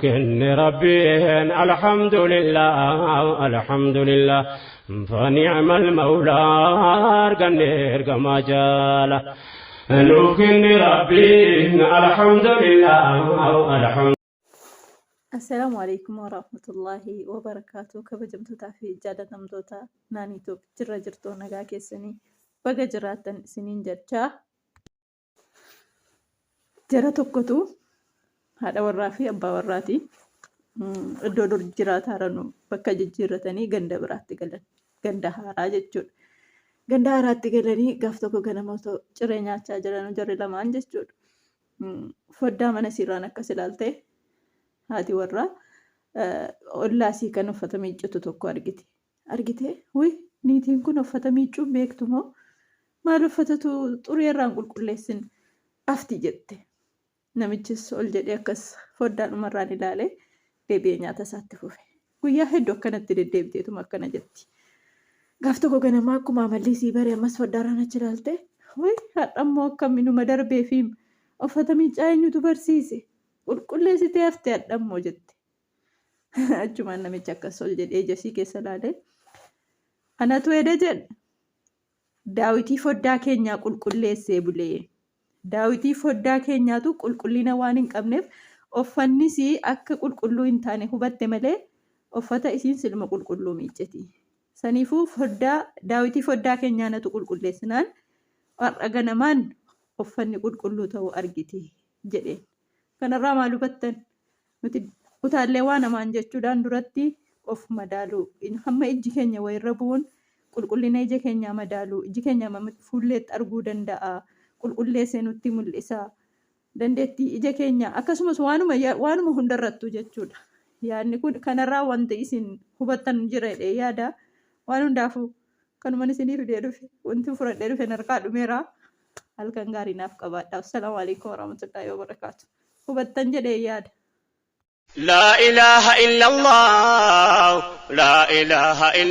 كن ربي الحمد لله الحمد لله فنعم المولى أرجنير كما جال كن ربي الحمد لله الحمد. السلام عليكم ورحمة الله وبركاته. كبجمتو تافي جادة نمدوتا ناني توب جرى جرتو نغا كيسني بغا جراتن سنين جرچا جرى توكتو هذا ورافي أبا وراتي iddoo dur jiraataaranu bakka jijjiirratanii ganda biraatti galan ganda haaraa jechuudha. Ganda haaraatti galanii gaaf tokko ganama osoo ciree nyaachaa jiran jarri lamaan jechuudha. Foddaa mana sirraan akkas ilaalte haati warraa ollaasii kan uffata miiccutu tokko argite wuy niitiin kun uffata miiccuu beektu moo maal uffatatu xurii irraan qulqulleessin afti jette. Namichis ol jedhee akkas foddaadhumarraan ilaalee deebi'ee nyaata isaatti fufe. Guyyaa hedduu akkanatti deddeebiteetuma akkana jetti. Gaaf tokko ganamaa akkuma amalli sii bare ammas foddaarraan achi ilaalte wuy hadhammoo akkaminuma darbee fi uffata miiccaa eenyutu barsiise qulqulleessitee haftee hadhammoo jette. Achumaan namichi akkas ol jedhee ijasii keessa ilaalee anatu ede jedhe daawitii foddaa keenyaa qulqulleessee bulee. Daawitii foddaa keenyaatu qulqullina waan hin qabneef uffannis akka qulqulluu hin taane hubatte malee uffata isiin silma qulqulluu miicceti. Saniifuu daawitii foddaa keenyaanatu qulqulleessinaan har'a ganamaan uffanni qulqulluu ta'uu argiti jedheen. Kanarraa maal hubattan? Nuti utaallee waan namaan jechuudhaan duratti of madaaluu hamma ijji keenya wayirra bu'uun qulqullina ija keenyaa madaaluu iji keenya fuulleetti arguu danda'a. Qulqulleessee nutti mul'isa dandeettii ija keenya akkasumas waanuma hundarrattu jechuudha. Yaadni kun kanarraa wanta isin hubattan jira jedhee yaada. Waan hundaafuu kanuman isinii fidee dhufe wanti fudhadhee dhufe harkaa dhumeera. Halkan gaarii naaf qabaadha. Assalaamu alaikum warahmatullahi wabarakatuh. Hubattan jedhee yaada. لا إله إلا الله لا إله إلا